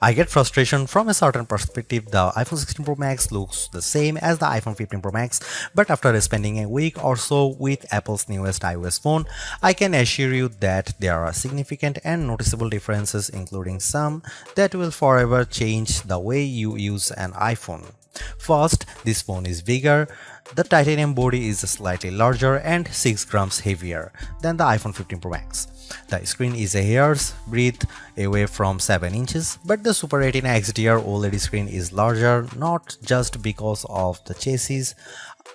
I get frustration from a certain perspective. The iPhone 16 Pro Max looks the same as the iPhone 15 Pro Max, but after spending a week or so with Apple's newest iOS phone, I can assure you that there are significant and noticeable differences, including some that will forever change the way you use an iPhone. First, this phone is bigger. The titanium body is slightly larger and 6 grams heavier than the iPhone 15 Pro Max. The screen is a hair's breadth away from 7 inches, but the Super Retina XDR OLED screen is larger not just because of the chassis.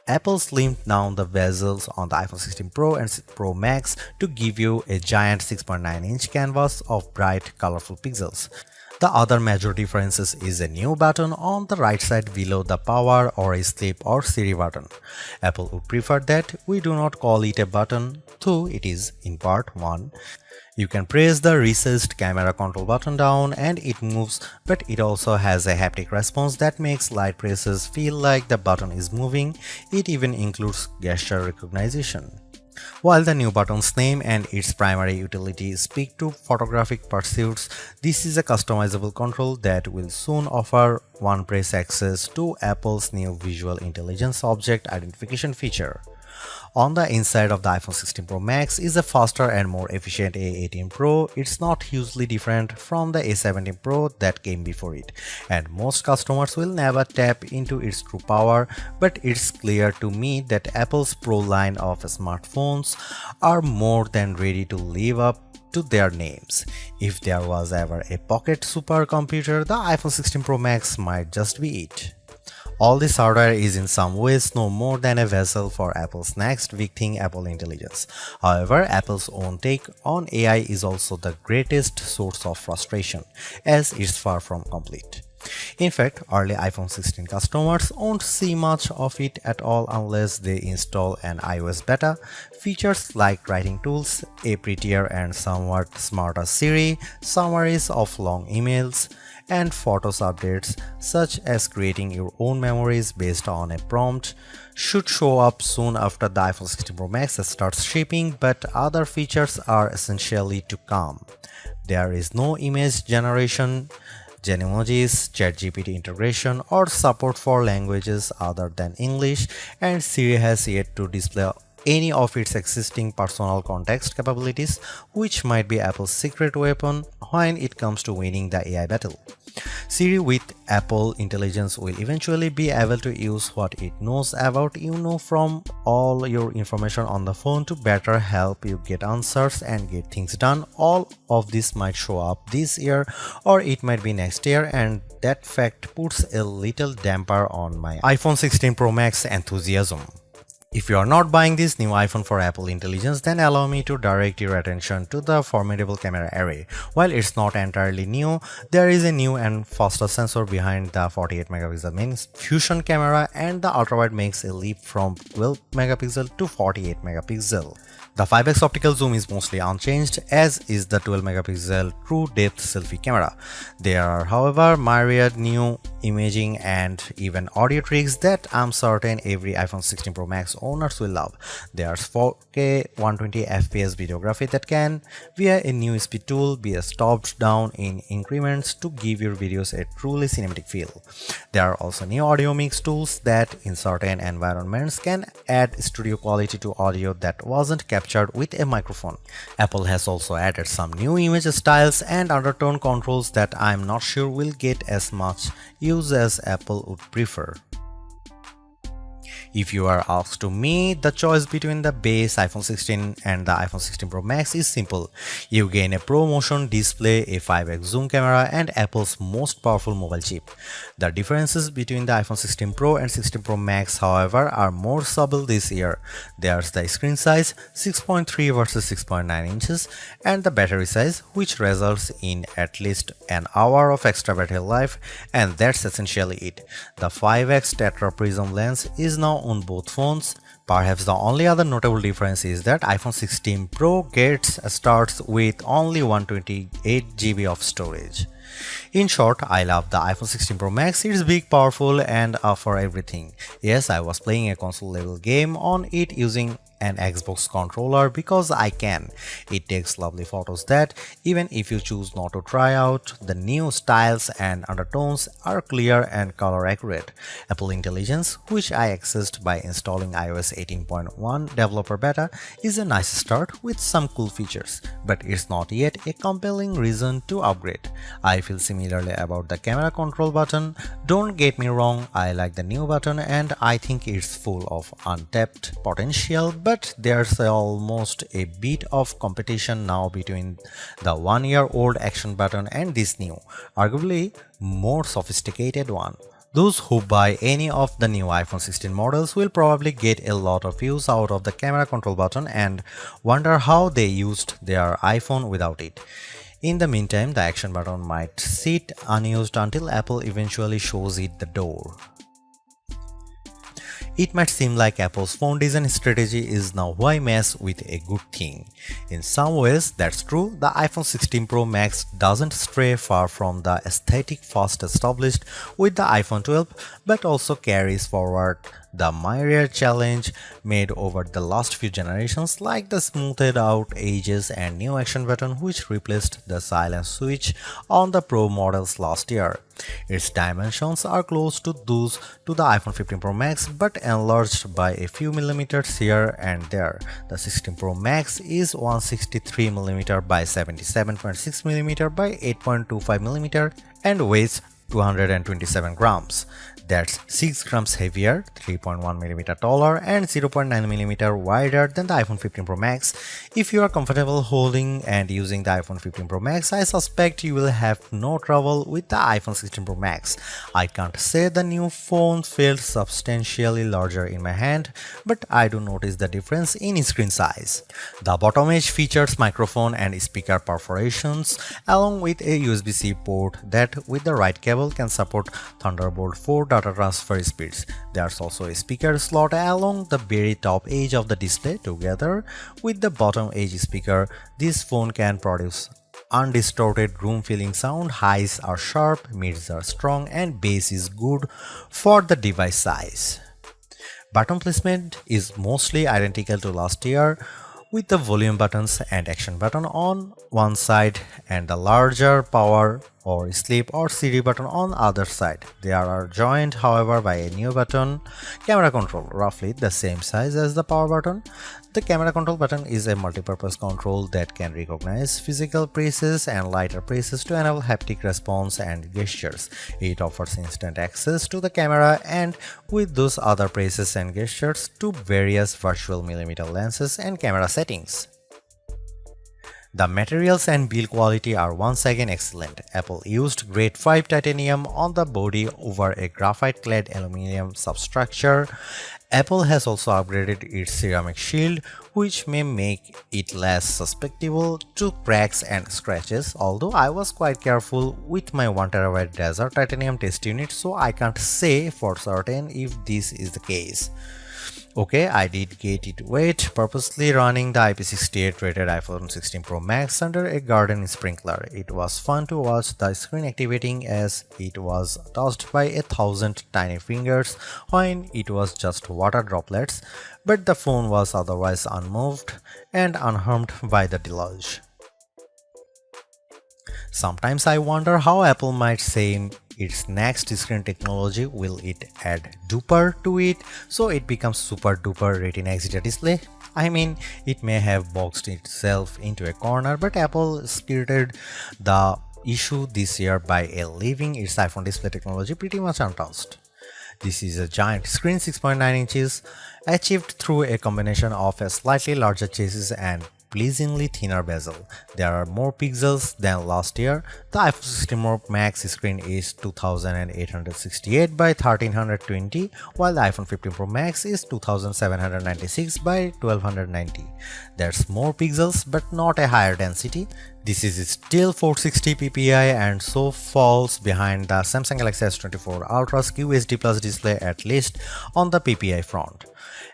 Apple slimmed down the bezels on the iPhone 16 Pro and Pro Max to give you a giant 6.9-inch canvas of bright, colorful pixels. The other major difference is a new button on the right side below the power or sleep or Siri button. Apple would prefer that we do not call it a button, though it is in part 1. You can press the recessed camera control button down and it moves, but it also has a haptic response that makes light presses feel like the button is moving. It even includes gesture recognition. While the new button's name and its primary utility speak to photographic pursuits, this is a customizable control that will soon offer one-press access to Apple's new Visual Intelligence Object Identification feature. On the inside of the iPhone 16 Pro Max is a faster and more efficient A18 Pro. It's not hugely different from the A17 Pro that came before it, and most customers will never tap into its true power, but it's clear to me that Apple's Pro line of smartphones are more than ready to live up to their names. If there was ever a pocket supercomputer, the iPhone 16 Pro Max might just be it. All this hardware is in some ways no more than a vessel for Apple's next big thing, Apple Intelligence. However, Apple's own take on AI is also the greatest source of frustration, as it's far from complete. In fact, early iPhone 16 customers won't see much of it at all unless they install an iOS beta. Features like writing tools, a prettier and somewhat smarter Siri, summaries of long emails, and Photos updates such as creating your own memories based on a prompt should show up soon after the iPhone 16 Pro Max starts shipping, but other features are essentially to come. There is no image generation, Genemojis, ChatGPT integration, or support for languages other than English, and Siri has yet to display any of its existing personal context capabilities, which might be Apple's secret weapon when it comes to winning the AI battle. Siri with Apple Intelligence will eventually be able to use what it knows about you from all your information on the phone to better help you get answers and get things done. All of this might show up this year or it might be next year, and that fact puts a little damper on my iPhone 16 Pro Max enthusiasm. If you are not buying this new iPhone for Apple Intelligence, then allow me to direct your attention to the formidable camera array. While it's not entirely new, there is a new and faster sensor behind the 48 megapixel main fusion camera, and the ultrawide makes a leap from 12 megapixel to 48 megapixel. The 5x optical zoom is mostly unchanged, as is the 12 megapixel true depth selfie camera. There are, however, myriad new imaging and even audio tricks that I'm certain every iPhone 16 Pro Max owners will love. There's 4K 120fps videography that can, via a new speed tool, be stopped down in increments to give your videos a truly cinematic feel. There are also new audio mix tools that, in certain environments, can add studio quality to audio that wasn't captured with a microphone. Apple has also added some new image styles and undertone controls that I'm not sure will get as much use as Apple would prefer. If you are asked to me, the choice between the base iPhone 16 and the iPhone 16 Pro Max is simple. You gain a ProMotion display, a 5x zoom camera, and Apple's most powerful mobile chip. The differences between the iPhone 16 Pro and 16 Pro Max, however, are more subtle this year. There's the screen size, 6.3 versus 6.9 inches, and the battery size, which results in at least an hour of extra battery life, and that's essentially it. The 5x Tetra Prism lens is now on both phones. Perhaps the only other notable difference is that iPhone 16 Pro starts with only 128GB of storage. In short, I love the iPhone 16 Pro Max. It's big, powerful, and for everything. Yes, I was playing a console level game on it using an Xbox controller because I can. It takes lovely photos that, even if you choose not to try out, the new styles and undertones are clear and color accurate. Apple Intelligence, which I accessed by installing iOS 18.1 developer beta, is a nice start with some cool features, but it's not yet a compelling reason to upgrade. I feel similarly about the camera control button. Don't get me wrong, I like the new button and I think it's full of untapped potential, but there's almost a bit of competition now between the 1-year-old action button and this new, arguably more sophisticated one. Those who buy any of the new iPhone 16 models will probably get a lot of use out of the camera control button and wonder how they used their iPhone without it. In the meantime, the action button might sit unused until Apple eventually shows it the door. It might seem like Apple's phone design strategy is now why mess with a good thing. In some ways, that's true. The iPhone 16 Pro Max doesn't stray far from the aesthetic first established with the iPhone 12, but also carries forward the myriad challenge made over the last few generations, like the smoothed out edges and new action button which replaced the silent switch on the Pro models last year. Its dimensions are close to those to the iPhone 15 Pro Max but enlarged by a few millimeters here and there. The 16 Pro Max is 163mm by 77.6mm by 8.25mm and weighs 227 grams. That's 6 grams heavier, 3.1mm taller, and 0.9mm wider than the iPhone 15 Pro Max. If you are comfortable holding and using the iPhone 15 Pro Max, I suspect you will have no trouble with the iPhone 16 Pro Max. I can't say the new phone felt substantially larger in my hand, but I do notice the difference in screen size. The bottom edge features microphone and speaker perforations, along with a USB-C port that, with the right cable, can support Thunderbolt 4 data transfer speeds. There's also a speaker slot along the very top edge of the display. Together with the bottom edge speaker, this phone can produce undistorted room-filling sound. Highs are sharp, mids are strong, and bass is good for the device size. Button placement is mostly identical to last year, with the volume buttons and action button on one side and the larger power or sleep or Siri button on other side. They are joined, however, by a new button, camera control, roughly the same size as the power button. The camera control button is a multi-purpose control that can recognize physical presses and lighter presses to enable haptic response and gestures. It offers instant access to the camera and with those other presses and gestures to various virtual millimeter lenses and camera settings. The materials and build quality are once again excellent. Apple used grade 5 titanium on the body over a graphite-clad aluminum substructure. Apple has also upgraded its ceramic shield, which may make it less susceptible to cracks and scratches, although I was quite careful with my 1TB desert titanium test unit, so I can't say for certain if this is the case. Okay, I did get it wet, purposely running the IP68 rated iPhone 16 Pro Max under a garden sprinkler. It was fun to watch the screen activating as it was touched by 1,000 tiny fingers when it was just water droplets, but the phone was otherwise unmoved and unharmed by the deluge. Sometimes I wonder how Apple might say its next screen technology. Will it add duper to it so it becomes super duper Retina XDR display? I mean, it may have boxed itself into a corner, but Apple skirted the issue this year by leaving its iPhone display technology pretty much untouched. This is a giant screen, 6.9 inches, achieved through a combination of a slightly larger chassis and pleasingly thinner bezel. There are more pixels than last year. The iPhone 16 Pro Max screen is 2868 by 1320, while the iPhone 15 Pro Max is 2796 by 1290. There's more pixels but not a higher density. This is still 460 ppi and so falls behind the Samsung Galaxy S24 Ultra's QHD Plus display, at least on the ppi front.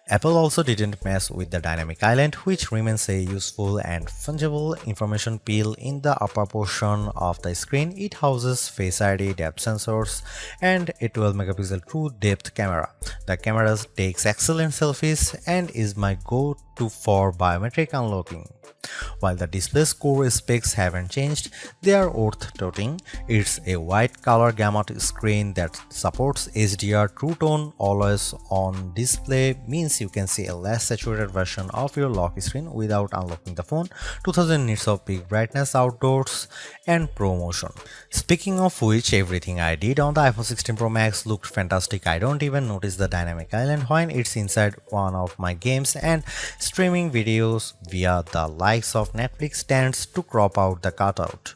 Apple also didn't mess with the dynamic island, which remains a useful and fungible information peel in the upper portion of the screen. It houses Face ID, depth sensors, and a 12 megapixel true depth camera. The camera takes excellent selfies and is my go-to for biometric unlocking. While the display's core specs haven't changed, they are worth noting. It's a white color gamut screen that supports HDR. True Tone always on display means you can see a less saturated version of your lock screen without unlocking the phone. 2000 nits of peak brightness outdoors and Pro Motion. Speaking of which, everything I did on the iPhone 16 Pro Max looked fantastic. I don't even notice the dynamic island when it's inside one of my games, and streaming videos via the likes of Netflix tends to crop out the cutout.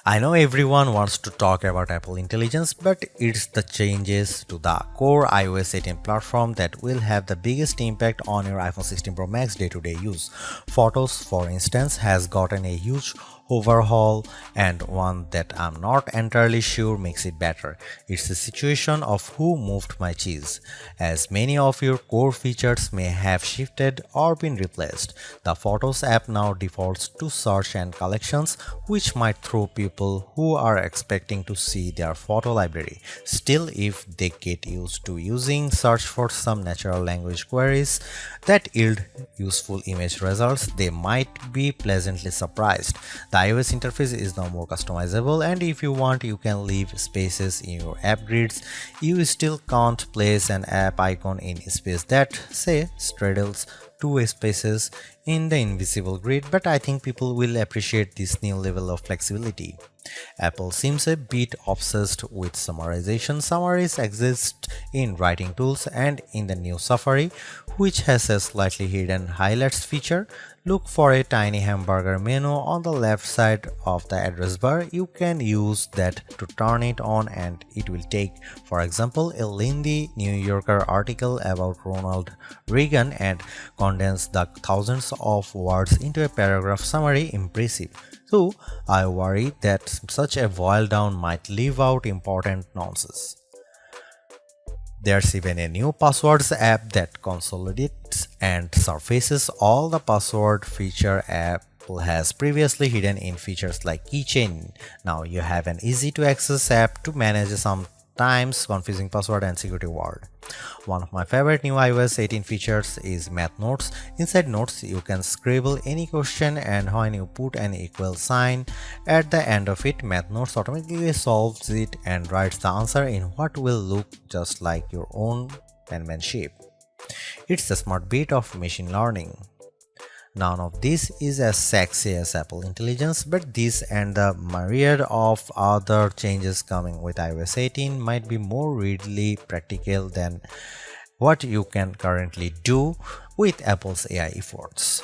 I know everyone wants to talk about Apple Intelligence, but it's the changes to the core iOS 18 platform that will have the biggest impact on your iPhone 16 Pro Max day-to-day use. Photos, for instance, has gotten a huge overhaul, and one that I'm not entirely sure makes it better. It's a situation of who moved my cheese, as many of your core features may have shifted or been replaced. The Photos app now defaults to search and collections, which might throw people who are expecting to see their photo library. Still, if they get used to using search for some natural language queries that yield useful image results, they might be pleasantly surprised. The iOS interface is now more customizable, and if you want, you can leave spaces in your app grids. You still can't place an app icon in space that, say, straddles two spaces in the invisible grid, but I think people will appreciate this new level of flexibility. Apple seems a bit obsessed with summarization. Summaries exist in writing tools and in the new Safari, which has a slightly hidden highlights feature. Look for a tiny hamburger menu on the left side of the address bar. You can use that to turn it on, and it will take, for example, a lengthy New Yorker article about Ronald Reagan and condense the thousands of words into a paragraph summary. Impressive. So I worry that such a boil down might leave out important nonsense. There's even a new passwords app that consolidates and surfaces all the password feature Apple has previously hidden in features like keychain. Now you have an easy to access app to manage sometimes confusing password and security word. One of my favorite new iOS 18 features is Math Notes. Inside Notes, you can scribble any question, and when you put an equal sign at the end of it, Math Notes automatically solves it and writes the answer in what will look just like your own penmanship. It's a smart bit of machine learning. None of this is as sexy as Apple Intelligence, but this and the myriad of other changes coming with iOS 18 might be more readily practical than what you can currently do with Apple's AI efforts.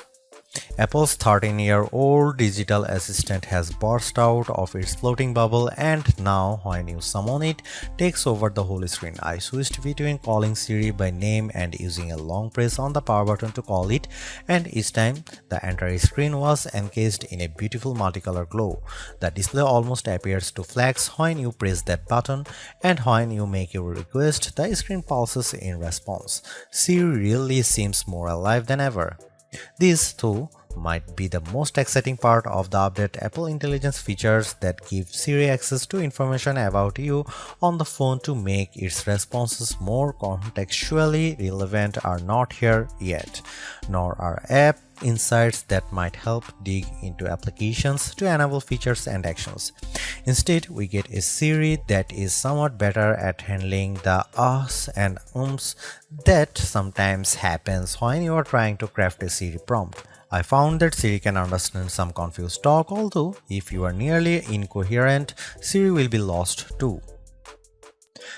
Apple's 13-year-old digital assistant has burst out of its floating bubble, and now when you summon it, takes over the whole screen. I switched between calling Siri by name and using a long press on the power button to call it, and each time the entire screen was encased in a beautiful multicolor glow. The display almost appears to flash when you press that button, and when you make your request, the screen pulses in response. Siri really seems more alive than ever. This, too, might be the most exciting part of the update. Apple Intelligence features that give Siri access to information about you on the phone to make its responses more contextually relevant are not here yet, nor are app insights that might help dig into applications to enable features and actions. Instead, we get a Siri that is somewhat better at handling the ahs and ums that sometimes happens when you are trying to craft a Siri prompt. I found that Siri can understand some confused talk, although if you are nearly incoherent, Siri will be lost too.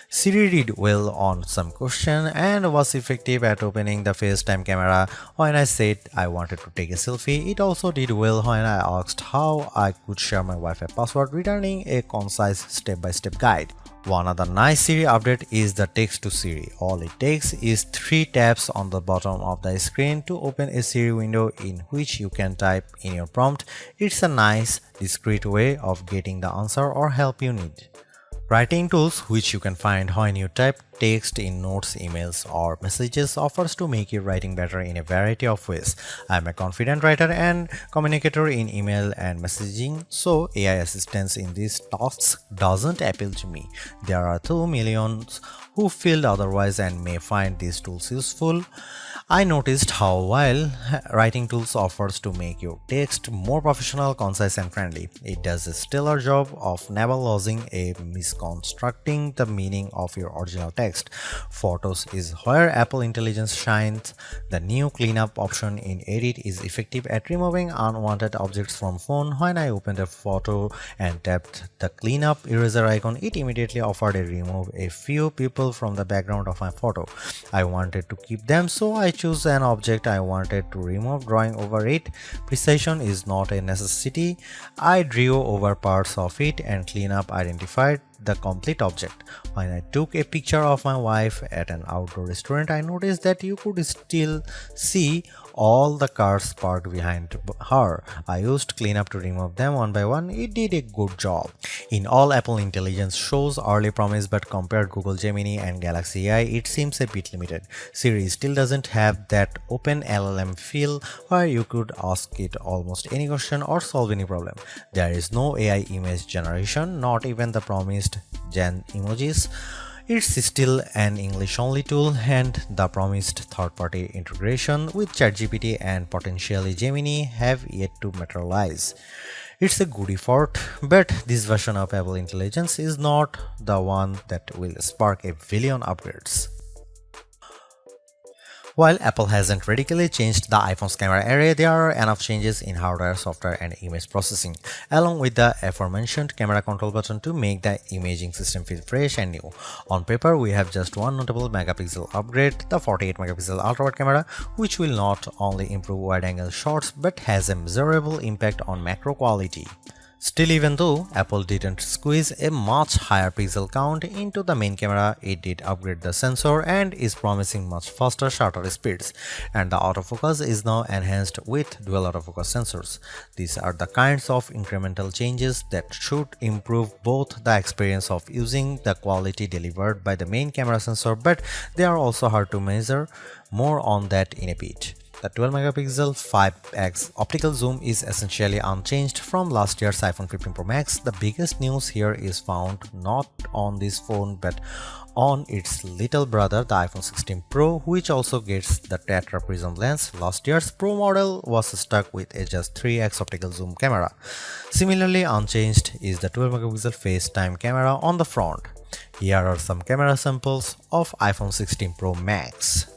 Siri did well on some question and was effective at opening the FaceTime camera when I said I wanted to take a selfie. It also did well when I asked how I could share my Wi-Fi password, returning a concise step-by-step guide. One other nice Siri update is the text to Siri. All it takes is 3 taps on the bottom of the screen to open a Siri window in which you can type in your prompt. It's a nice, discreet way of getting the answer or help you need. Writing tools, which you can find when you type text in notes, emails, or messages, offers to make your writing better in a variety of ways. I'm a confident writer and communicator in email and messaging, so AI assistance in these tasks doesn't appeal to me. There are 2 millions who feel otherwise and may find these tools useful. I noticed how while writing tools offers to make your text more professional, concise and friendly, it does a stellar job of never losing a misconstructing the meaning of your original text. Photos is where Apple Intelligence shines. The new cleanup option in Edit is effective at removing unwanted objects from phone. When I opened a photo and tapped the cleanup eraser icon, it immediately offered to remove a few people from the background of my photo. I wanted to keep them, so I choose an object I wanted to remove, drawing over it. Precision is not a necessity. I drew over parts of it and cleanup identified the complete object. When I took a picture of my wife at an outdoor restaurant, I noticed that you could still see all the cars parked behind her. I used cleanup to remove them one by one. It did a good job. In all, Apple Intelligence shows early promise, but compared Google Gemini and Galaxy AI, it seems a bit limited. Siri still doesn't have that open LLM feel where you could ask it almost any question or solve any problem. There is no AI image generation, not even the promised Gen emojis. It's still an English-only tool, and the promised third-party integration with ChatGPT and potentially Gemini have yet to materialize. It's a good effort, but this version of Apple Intelligence is not the one that will spark a billion upgrades. While Apple hasn't radically changed the iPhone's camera array, there are enough changes in hardware, software, and image processing, along with the aforementioned camera control button to make the imaging system feel fresh and new. On paper, we have just one notable megapixel upgrade, the 48 megapixel ultra-wide camera, which will not only improve wide-angle shots but has a measurable impact on macro quality. Still, even though Apple didn't squeeze a much higher pixel count into the main camera, it did upgrade the sensor and is promising much faster shutter speeds, and the autofocus is now enhanced with dual autofocus sensors. These are the kinds of incremental changes that should improve both the experience of using the quality delivered by the main camera sensor, but they are also hard to measure. More on that in a bit. The 12 megapixel 5x optical zoom is essentially unchanged from last year's iPhone 15 Pro Max. The biggest news here is found not on this phone but on its little brother, the iPhone 16 Pro, which also gets the tetra prism lens. Last year's Pro model was stuck with a just 3x optical zoom camera. Similarly unchanged is the 12 megapixel FaceTime camera on the front. Here are some camera samples of iPhone 16 Pro Max.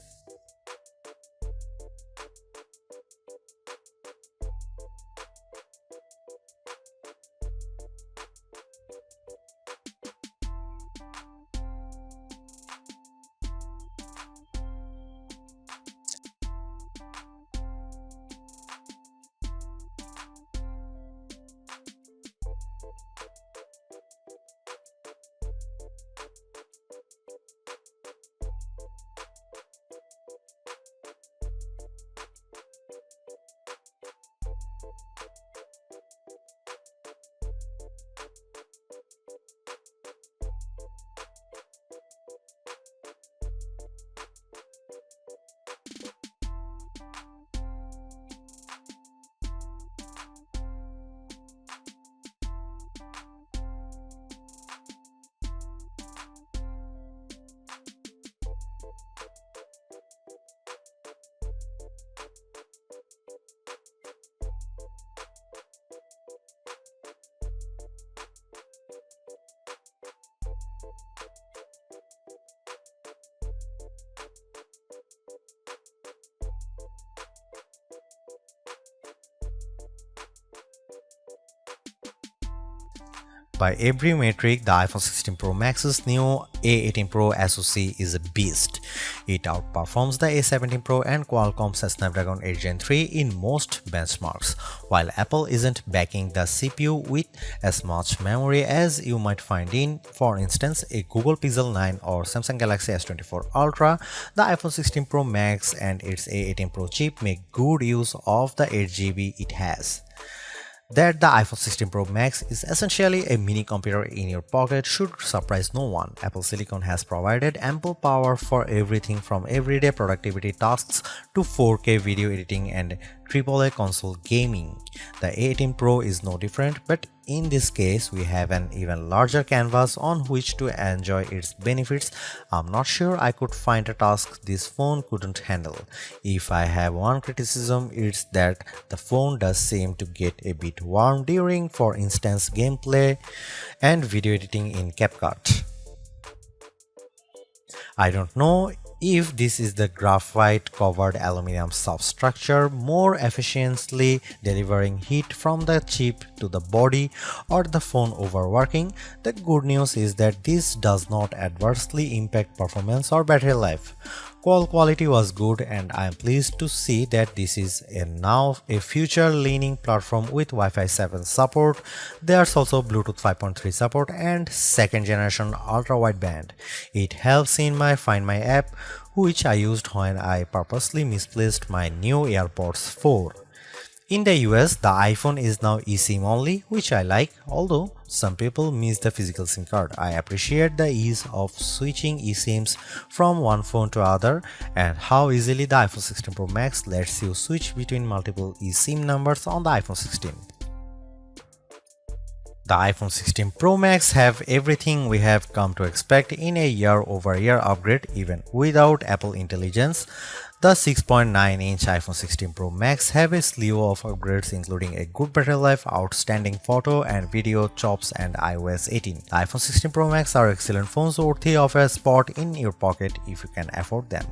By every metric, the iPhone 16 Pro Max's new A18 Pro SoC is a beast. It outperforms the A17 Pro and Qualcomm's Snapdragon 8 Gen 3 in most benchmarks, while Apple isn't backing the CPU with as much memory as you might find in, for instance, a Google Pixel 9 or Samsung Galaxy S24 Ultra. The iPhone 16 Pro Max and its A18 Pro chip make good use of the 8GB it has. That the iPhone 16 Pro Max is essentially a mini computer in your pocket should surprise no one. Apple Silicon has provided ample power for everything from everyday productivity tasks to 4K video editing and AAA console gaming. The A18 Pro is no different, but in this case, we have an even larger canvas on which to enjoy its benefits. I'm not sure I could find a task this phone couldn't handle. If I have one criticism, it's that the phone does seem to get a bit warm during, for instance, gameplay and video editing in CapCut. I don't know if this is the graphite covered aluminum substructure more efficiently delivering heat from the chip to the body or the phone overworking. The good news is that this does not adversely impact performance or battery life. Call quality was good, and I am pleased to see that this is now a future-leaning platform with Wi-Fi 7 support. There's also Bluetooth 5.3 support and second-generation ultra-wideband. It helps in my Find My app, which I used when I purposely misplaced my new AirPods 4. In the US, the iPhone is now eSIM only, which I like, although some people miss the physical SIM card. I appreciate the ease of switching eSIMs from one phone to other and how easily the iPhone 16 Pro Max lets you switch between multiple eSIM numbers on the iPhone 16. The iPhone 16 Pro Max have everything we have come to expect in a year-over-year upgrade even without Apple Intelligence. The 6.9-inch iPhone 16 Pro Max have a slew of upgrades including a good battery life, outstanding photo and video chops and iOS 18. The iPhone 16 Pro Max are excellent phones worthy of a spot in your pocket if you can afford them.